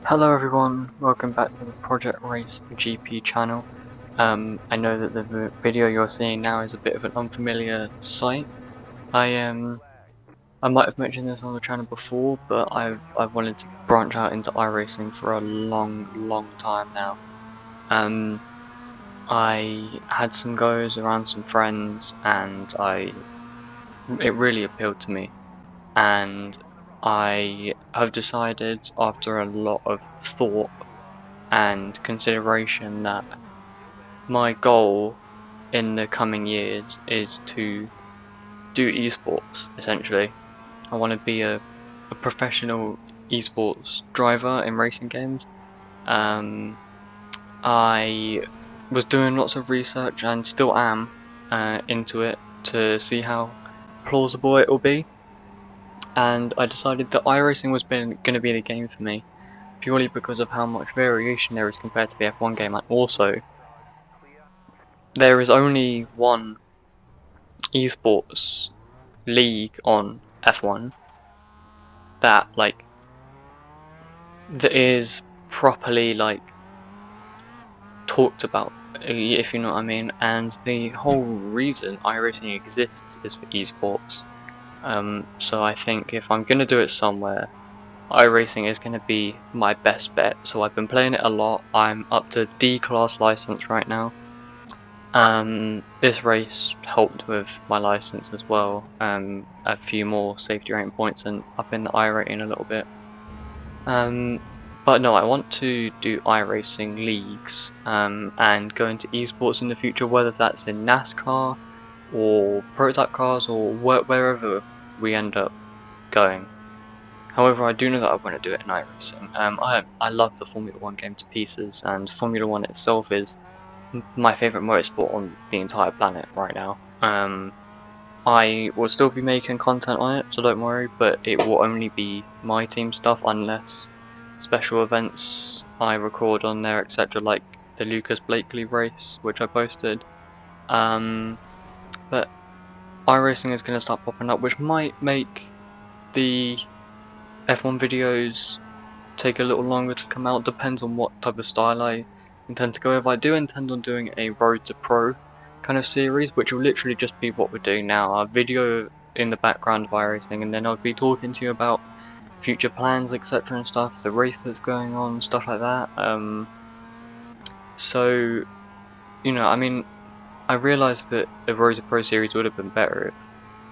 Hello everyone, welcome back to the Project Race GP channel. I know that the video you're seeing now is a bit of an unfamiliar sight. I might have mentioned this on the channel before, but I've wanted to branch out into iRacing for a long time now. I had some goes around some friends, and it really appealed to me, and I have decided after a lot of thought and consideration that my goal in the coming years is to do esports, essentially. I want to be a professional esports driver in racing games. I was doing lots of research and still am into it to see how plausible it will be. And I decided that iRacing was going to be the game for me, purely because of how much variation there is compared to the F1 game, and also there is only one esports league on F1 that that is properly talked about, if you know what I mean. And the whole reason iRacing exists is for esports. So I think if I'm gonna do it somewhere, iRacing is gonna be my best bet. So I've been playing it a lot. I'm up to D class license right now. This race helped with my license as well. A few more safety rating points and up in the I rating a little bit. But no, I want to do iRacing leagues and go into esports in the future, whether that's in NASCAR or prototype cars or wherever we end up going. However, I do know that I want to do it in iRacing. I love the Formula 1 game to pieces, and Formula 1 itself is my favourite motorsport on the entire planet right now. I will still be making content on it, so don't worry, but it will only be my team stuff unless special events I record on there, etc., like the Lucas Blakely race, which I posted. But iRacing is going to start popping up, which might make the F1 videos take a little longer to come out, depends on what type of style I intend to go with. I do intend on doing a Road to Pro kind of series, which will literally just be what we're doing now, a video in the background of iRacing, and then I'll be talking to you about future plans, etc. and stuff, the race that's going on, stuff like that. So, you know, I mean, I realised that the Road to Pro series would have been better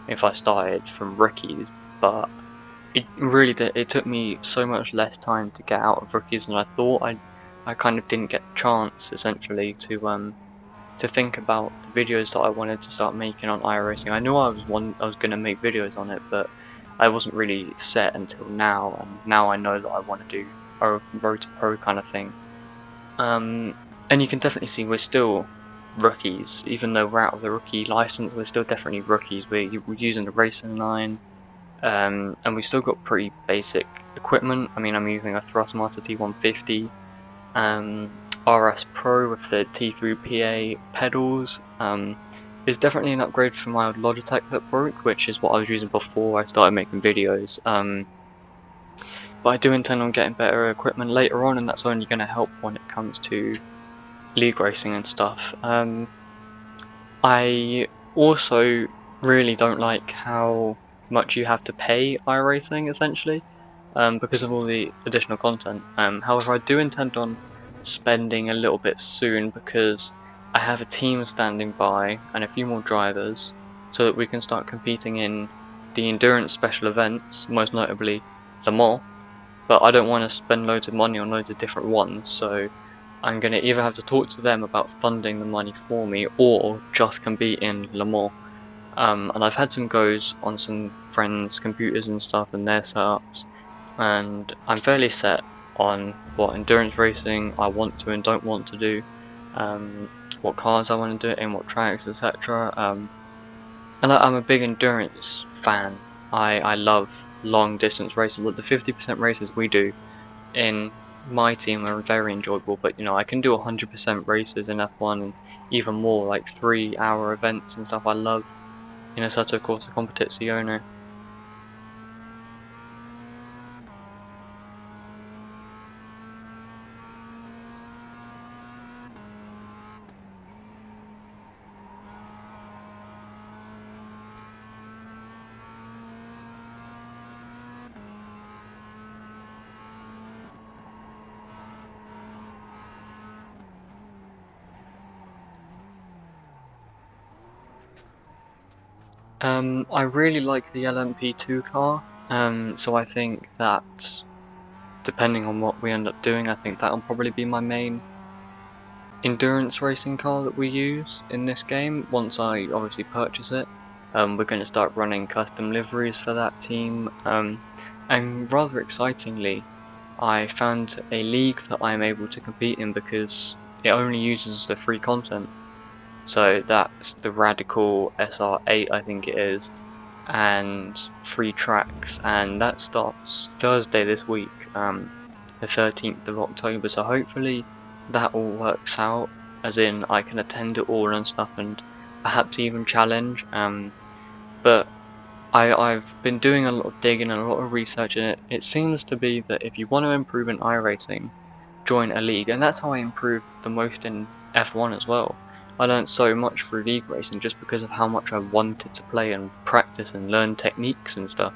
if I started from rookies, but it really did. It took me so much less time to get out of rookies than I thought. I kind of didn't get the chance, essentially, to think about the videos that I wanted to start making on iRacing. I knew I was going to make videos on it, but I wasn't really set until now, and now I know that I want to do a Road to Pro kind of thing. And you can definitely see we're still rookies, even though we're out of the rookie license. We're still definitely rookies. We're using the racing line. And we still got pretty basic equipment. I mean, I'm using a Thrustmaster T150, RS Pro with the T3PA pedals. It's definitely an upgrade from my old Logitech that broke, which is what I was using before I started making videos. But I do intend on getting better equipment later on, and that's only going to help when it comes to league racing and stuff. I also really don't like how much you have to pay iRacing, essentially, because of all the additional content. However, I do intend on spending a little bit soon, because I have a team standing by and a few more drivers, so that we can start competing in the endurance special events, most notably Le Mans. But I don't want to spend loads of money on loads of different ones, so I'm going to either have to talk to them about funding the money for me, or just compete in Le Mans. And I've had some goes on some friends' computers and stuff and their setups, and I'm fairly set on what endurance racing I want to and don't want to do, what cars I want to do it in, what tracks, etc. And I'm a big endurance fan. I love long distance races. Like the 50% races we do in my team are very enjoyable, but you know, I can do 100% races in F1 and even more, like 3-hour events and stuff. I love, you know, such a corsa competizione. I really like the LMP2 car, so I think that depending on what we end up doing, I think that'll probably be my main endurance racing car that we use in this game once I obviously purchase it. We're going to start running custom liveries for that team, and rather excitingly, I found a league that I'm able to compete in because it only uses the free content. So that's the Radical SR8, I think it is, and free tracks, and that starts Thursday this week, the 13th of October. So hopefully that all works out, as in I can attend it all and stuff, and perhaps even challenge. But I've been doing a lot of digging and a lot of research, and it seems to be that if you want to improve in iRacing, join a league, and that's how I improved the most in F1 as well. I learned so much through league racing just because of how much I wanted to play and practice and learn techniques and stuff.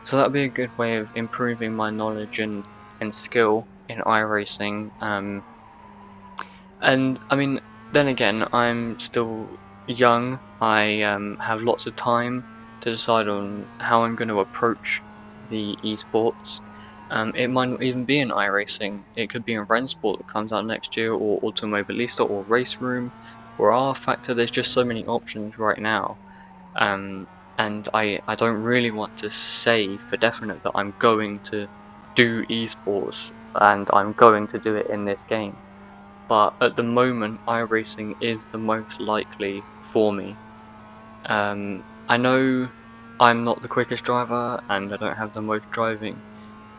So that'd be a good way of improving my knowledge and skill in iRacing. And I mean, then again, I'm still young. I have lots of time to decide on how I'm going to approach the esports. It might not even be in iRacing. It could be in Rennsport that comes out next year, or Automobilista, or Race Room, or R Factor. There's just so many options right now. And I don't really want to say for definite that I'm going to do esports and I'm going to do it in this game. But at the moment, iRacing is the most likely for me. I know I'm not the quickest driver and I don't have the most driving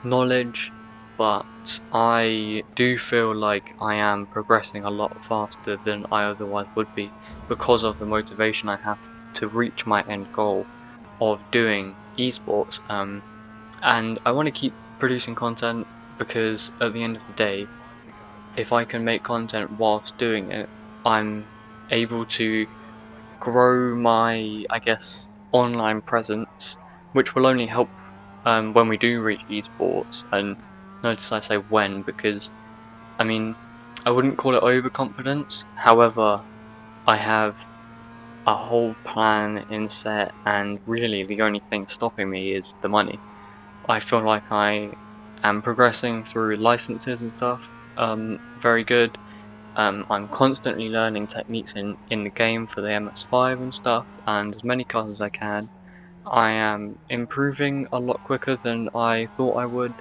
knowledge, but I do feel like I am progressing a lot faster than I otherwise would be because of the motivation I have to reach my end goal of doing esports. And I want to keep producing content because at the end of the day, if I can make content whilst doing it, I'm able to grow my, I guess, online presence, which will only help when we do reach esports. And notice I say when, because I mean, I wouldn't call it overconfidence. However, I have a whole plan in set, and really the only thing stopping me is the money. I feel like I am progressing through licenses and stuff, very good. I'm constantly learning techniques in the game for the MS5 and stuff, and as many cars as I can. I am improving a lot quicker than I thought I would,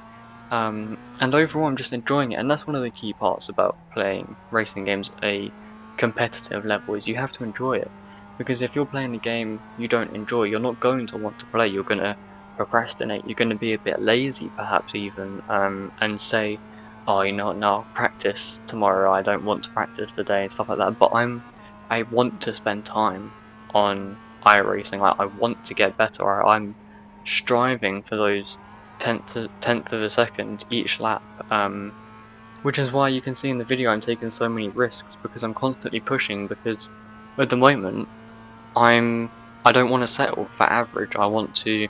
and overall I'm just enjoying it, and that's one of the key parts about playing racing games at a competitive level, is you have to enjoy it. Because if you're playing a game you don't enjoy, you're not going to want to play, you're going to procrastinate, you're going to be a bit lazy perhaps even, and say, oh, you know what, no, I'll practice tomorrow, I don't want to practice today, and stuff like that. But I want to spend time on iRacing. I want to get better. I'm striving for those tenth of a second each lap, which is why you can see in the video I'm taking so many risks, because I'm constantly pushing, because at the moment I don't want to settle for average. I want to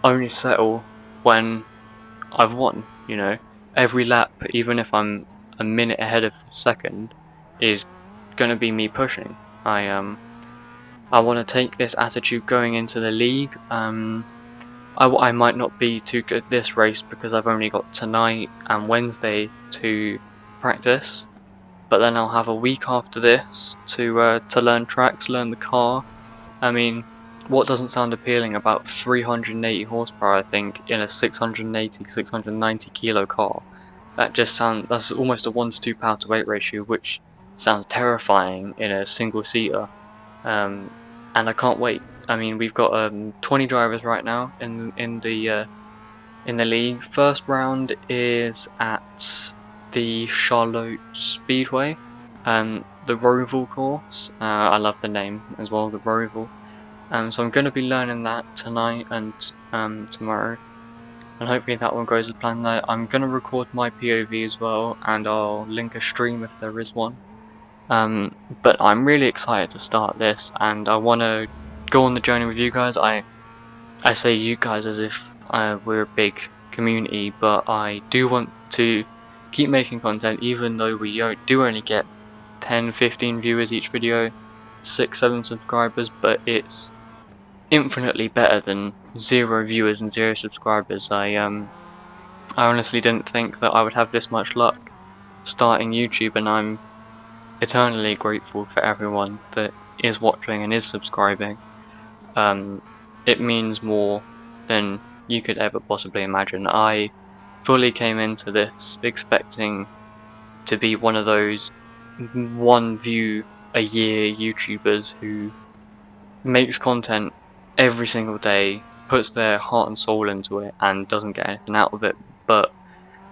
only settle when I've won, you know. Every lap, even if I'm a minute ahead of second, is going to be me pushing. I want to take this attitude going into the league. I might not be too good this race because I've only got tonight and Wednesday to practice, but then I'll have a week after this to learn tracks, learn the car. I mean, what doesn't sound appealing about 380 horsepower, I think, in a 680, 690 kilo car? That's almost a 1 to 2 power to weight ratio, which sounds terrifying in a single seater. And I can't wait. I mean, we've got 20 drivers right now in the league. First round is at the Charlotte Speedway, the Roval course. I love the name as well, the Roval. So I'm going to be learning that tonight and tomorrow, and hopefully that one goes as planned. I'm going to record my POV as well, and I'll link a stream if there is one. But I'm really excited to start this, and I want to go on the journey with you guys. I say you guys as if we're a big community, but I do want to keep making content, even though we do only get 10-15 viewers each video, 6-7 subscribers, but it's infinitely better than 0 viewers and 0 subscribers. I honestly didn't think that I would have this much luck starting YouTube, and I'm eternally grateful for everyone that is watching and is subscribing. It means more than you could ever possibly imagine. I fully came into this expecting to be one of those 1 view a year YouTubers who makes content every single day, puts their heart and soul into it, and doesn't get anything out of it. But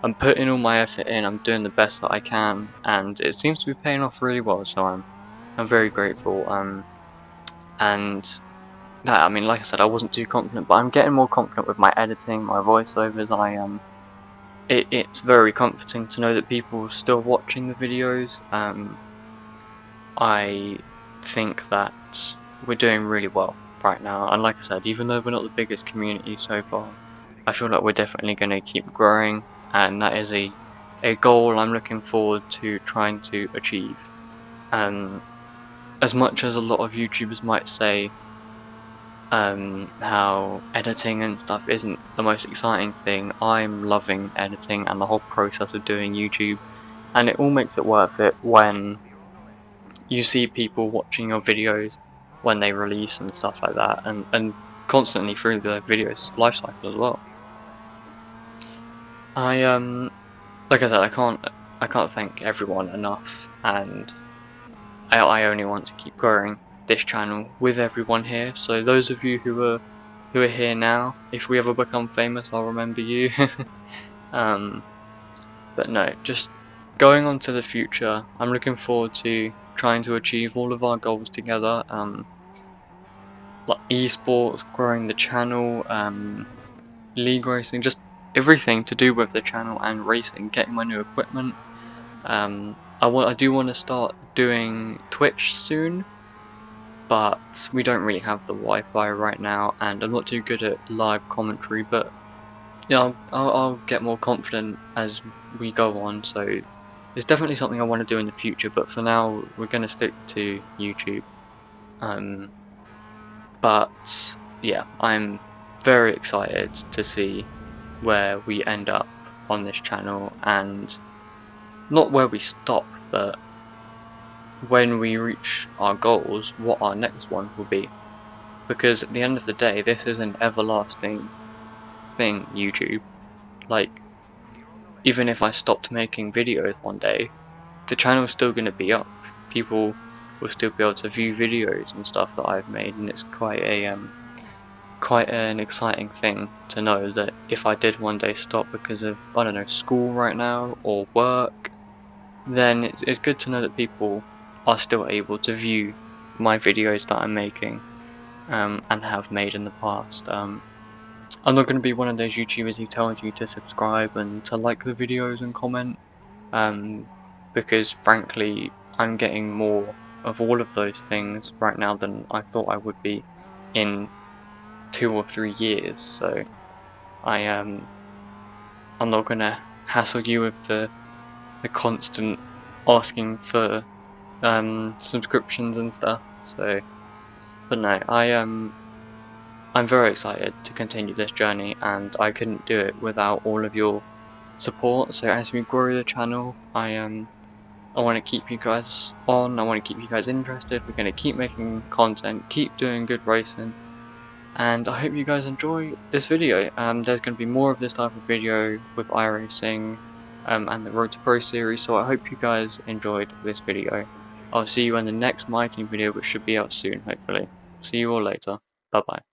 I'm putting all my effort in, I'm doing the best that I can, and it seems to be paying off really well, so I'm very grateful. And that, I mean, like I said, I wasn't too confident, but I'm getting more confident with my editing, my voiceovers. It's very comforting to know that people are still watching the videos. I think that we're doing really well right now, and like I said, even though we're not the biggest community so far, I feel like we're definitely going to keep growing, and that is a goal I'm looking forward to trying to achieve. As much as a lot of YouTubers might say how editing and stuff isn't the most exciting thing, I'm loving editing and the whole process of doing YouTube, and it all makes it worth it when you see people watching your videos when they release and stuff like that, and constantly through the video's life cycle as well. Like I said, I can't thank everyone enough, and I only want to keep growing this channel with everyone here. So those of you who are here now, if we ever become famous, I'll remember you. But no, just going on to the future, I'm looking forward to trying to achieve all of our goals together. Like esports, growing the channel, league racing, just everything to do with the channel and racing, getting my new equipment. I do want to start doing Twitch soon, but we don't really have the Wi-Fi right now, and I'm not too good at live commentary, but yeah, I'll get more confident as we go on, so it's definitely something I want to do in the future, but for now we're going to stick to YouTube. But yeah, I'm very excited to see where we end up on this channel, and not where we stop, but when we reach our goals, what our next one will be. Because at the end of the day, this is an everlasting thing, YouTube. Like, even if I stopped making videos one day, the channel is still going to be up. People will still be able to view videos and stuff that I've made, and it's quite an exciting thing to know that if I did one day stop because of, I don't know, school right now or work, then it's good to know that people are still able to view my videos that I'm making and have made in the past. I'm not going to be one of those YouTubers who tells you to subscribe and to like the videos and comment, because frankly I'm getting more of all of those things right now than I thought I would be in 2 or 3 years, so I'm not going to hassle you with the constant asking for subscriptions and stuff. So, but no, I'm very excited to continue this journey, and I couldn't do it without all of your support. So as we grow the channel, I want to keep you guys on, I want to keep you guys interested. We're going to keep making content, keep doing good racing, and I hope you guys enjoy this video. There's going to be more of this type of video with iRacing and the Road to Pro series, so I hope you guys enjoyed this video. I'll see you in the next My Team video, which should be out soon, hopefully. See you all later. Bye bye.